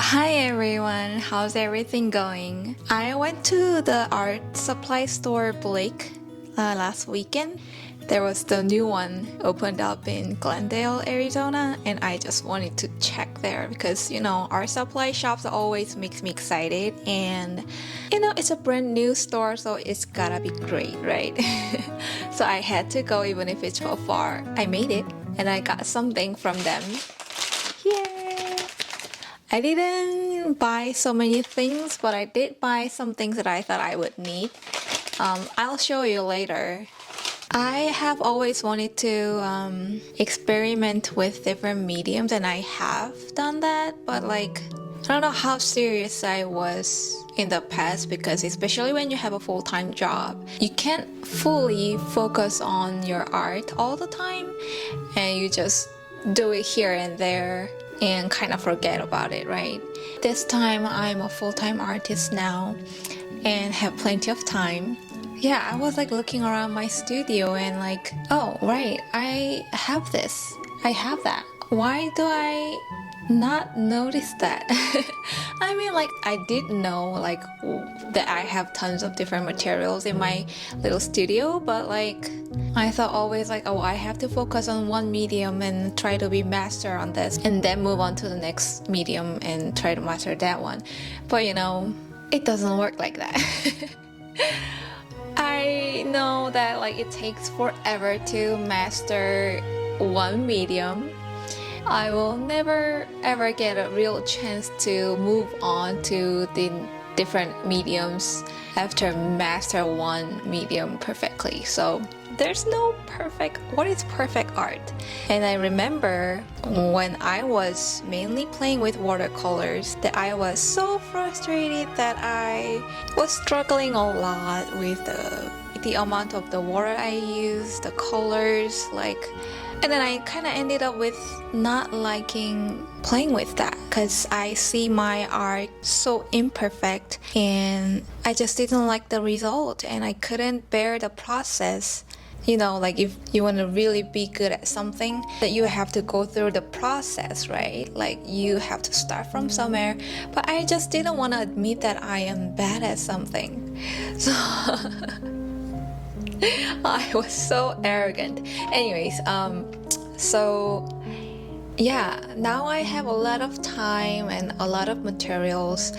Hi everyone, how's everything going? I went to the art supply store Blake last weekend. There was the new one opened up in Glendale, Arizona, and I just wanted to check there because art supply shops always makes me excited, and it's a brand new store, so it's gotta be great, right? So I had to go even if it's so far. I made it and I got something from them. Here. I didn't buy so many things, but I did buy some things that I thought I would need. I'll show you later. I have always wanted to experiment with different mediums, and I have done that, but I don't know how serious I was in the past, because especially when you have a full-time job, you can't fully focus on your art all the time, and you just do it here and there and kind of forget about it, right? This time I'm a full-time artist now and have plenty of time. Yeah, I was looking around my studio and oh right, I have this, I have that. Why do I not notice that? I mean, I did know that I have tons of different materials in my little studio, but I thought always oh, I have to focus on one medium and try to be master on this and then move on to the next medium and try to master that one. But it doesn't work like that. I know that it takes forever to master one medium. I will never ever get a real chance to move on to the different mediums after master one medium perfectly. So there's no what is perfect art? And I remember when I was mainly playing with watercolors that I was so frustrated that I was struggling a lot with the amount of the water I use, the colors, and then I kind of ended up with not liking playing with that because I see my art so imperfect and I just didn't like the result, and I couldn't bear the process. If you want to really be good at something, that you have to go through the process, right? You have to start from somewhere, but I just didn't want to admit that I am bad at something. So I was so arrogant. Anyways, so yeah, now I have a lot of time and a lot of materials.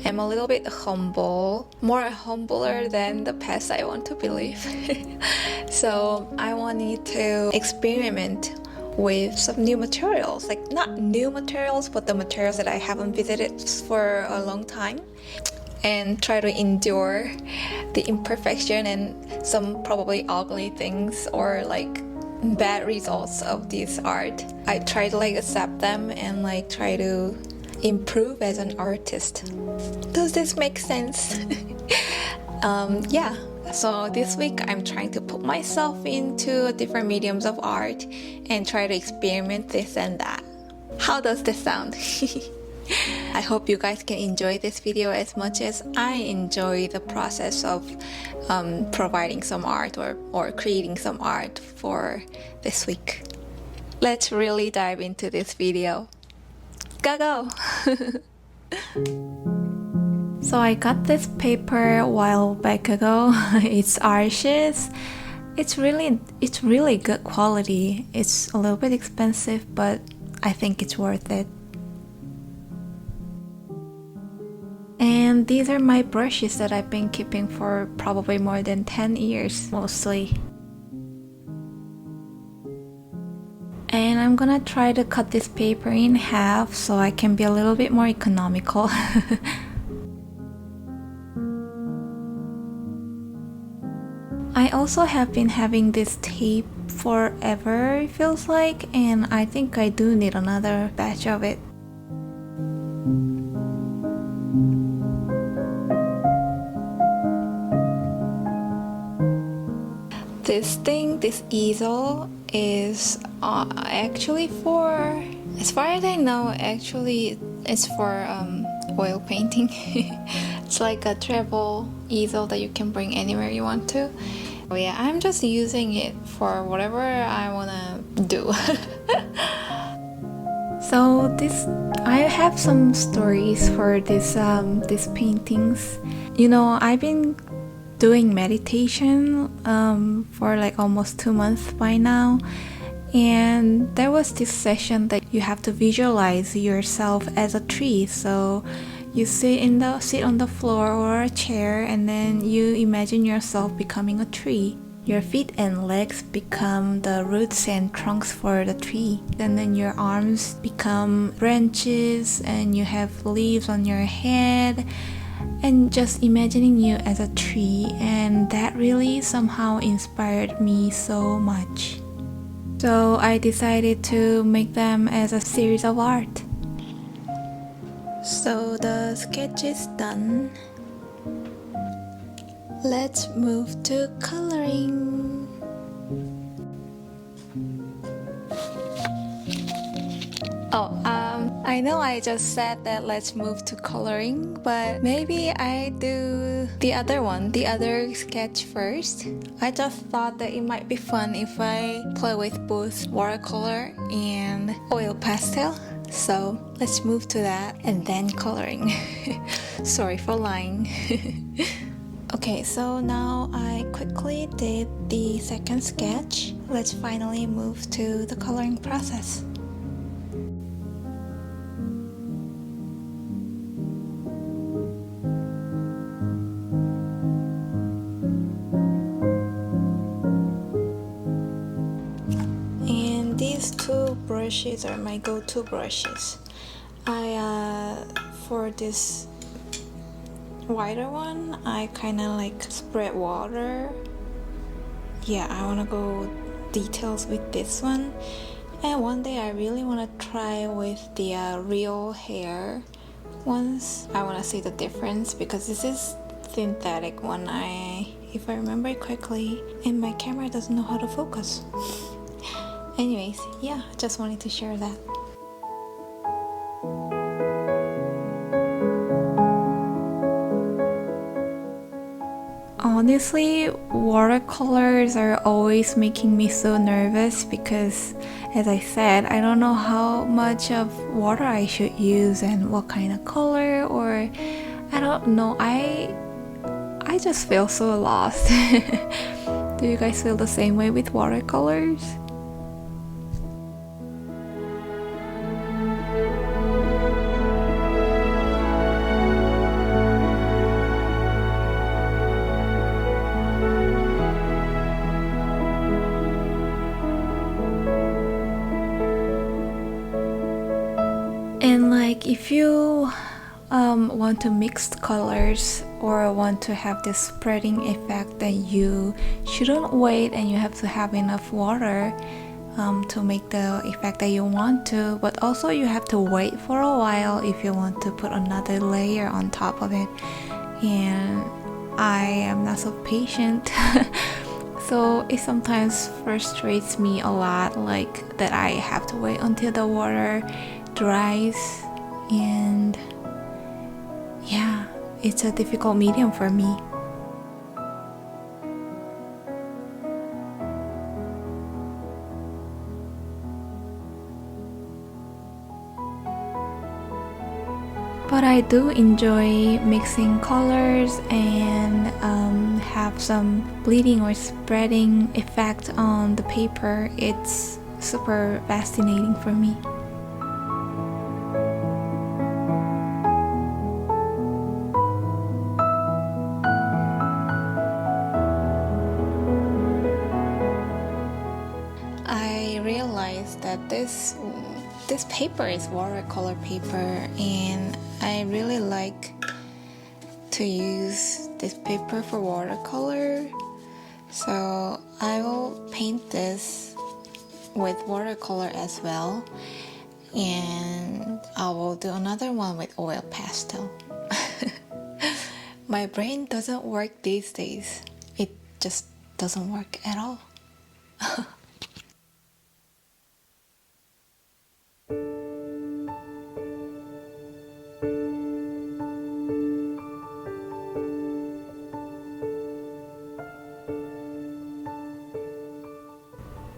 I'm a little bit humble, more humbler than the past, I want to believe. So I wanted to experiment with some new materials, not new materials, but the materials that I haven't visited for a long time, and try to endure the imperfection and some probably ugly things or bad results of this art. I try to accept them and try to improve as an artist. Does this make sense? Yeah, so this week I'm trying to put myself into different mediums of art and try to experiment this and that. How does this sound? I hope you guys can enjoy this video as much as I enjoy the process of providing some art or creating some art for this week. Let's really dive into this video. Go! So I got this paper a while back ago. It's Arches. It's really good quality. It's a little bit expensive, but I think it's worth it. And these are my brushes that I've been keeping for probably more than 10 years, mostly. And I'm gonna try to cut this paper in half so I can be a little bit more economical. I also have been having this tape forever, it feels like, and I think I do need another batch of it. This easel is actually for, as far as I know, actually it's for oil painting. It's like a travel easel that you can bring anywhere you want to. Oh yeah, I'm just using it for whatever I wanna do. So I have some stories for these paintings. I've been doing meditation for like almost 2 months by now, and there was this session that you have to visualize yourself as a tree. So you sit on the floor or a chair, and then you imagine yourself becoming a tree. Your feet and legs become the roots and trunks for the tree. And then your arms become branches, and you have leaves on your head. And just imagining you as a tree, and that really somehow inspired me so much. So I decided to make them as a series of art. So the sketch is done. Let's move to coloring. I know I just said that let's move to coloring, but maybe I do the other sketch first. I just thought that it might be fun if I play with both watercolor and oil pastel. So let's move to that and then coloring. Sorry for lying. Okay, so now I quickly did the second sketch. Let's finally move to the coloring process. And these two brushes are my go-to brushes. For this wider one, I kind of like spread water. Yeah, I want to go details with this one. And one day I really want to try with the real hair ones. I want to see the difference because this is synthetic one, if I remember it correctly, and my camera doesn't know how to focus. Anyways, yeah, just wanted to share that. Honestly, watercolors are always making me so nervous because, as I said, I don't know how much of water I should use and what kind of color, or I don't know. I just feel so lost. Do you guys feel the same way with watercolors? And like if you want to mix colors or want to have this spreading effect, then you shouldn't wait and you have to have enough water to make the effect that you want to, but also you have to wait for a while if you want to put another layer on top of it. And I am not so patient. So it sometimes frustrates me a lot, like that I have to wait until the water dries. And yeah, it's a difficult medium for me. But I do enjoy mixing colors and have some bleeding or spreading effect on the paper. It's super fascinating for me. I realized that this paper is watercolor paper, and I really like to use this paper for watercolor. So I will paint this with watercolor as well, and I will do another one with oil pastel. My brain doesn't work these days. It just doesn't work at all.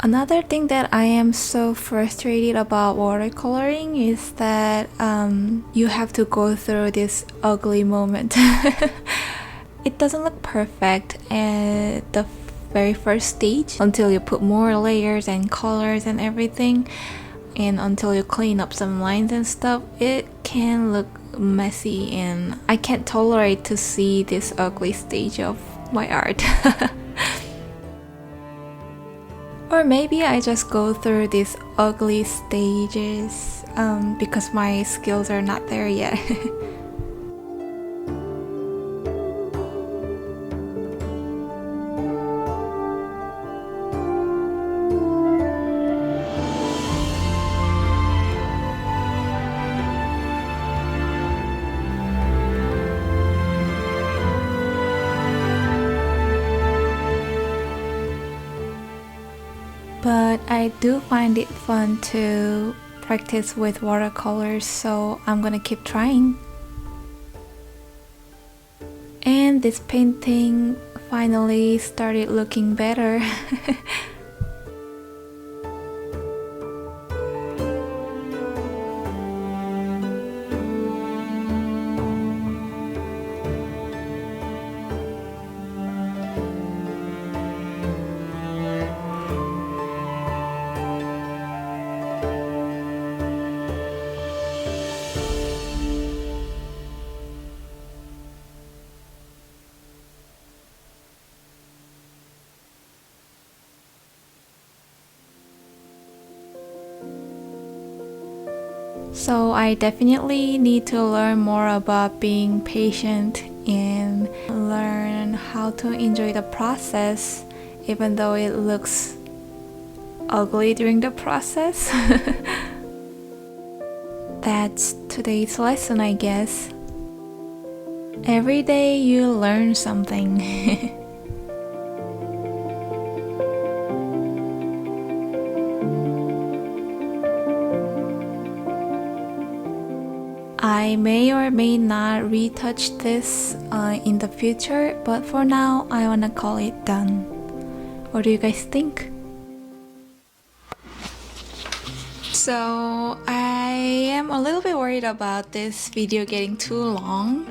Another thing that I am so frustrated about watercoloring is that you have to go through this ugly moment. It doesn't look perfect at the very first stage until you put more layers and colors and everything, and until you clean up some lines and stuff, it can look messy, and I can't tolerate to see this ugly stage of my art. Or maybe I just go through these ugly stages because my skills are not there yet. But I do find it fun to practice with watercolors, so I'm gonna keep trying. And this painting finally started looking better. So I definitely need to learn more about being patient and learn how to enjoy the process even though it looks ugly during the process. That's today's lesson, I guess. Every day you learn something. I may or may not retouch this in the future, but for now I wanna call it done. What do you guys think? So I am a little bit worried about this video getting too long.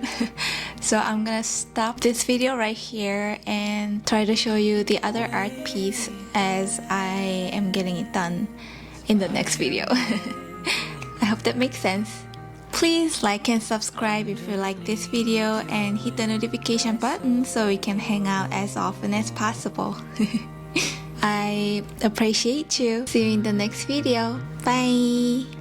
So I'm gonna stop this video right here and try to show you the other art piece as I am getting it done in the next video. I hope that makes sense. Please like and subscribe if you like this video and hit the notification button so we can hang out as often as possible. I appreciate you. See you in the next video. Bye!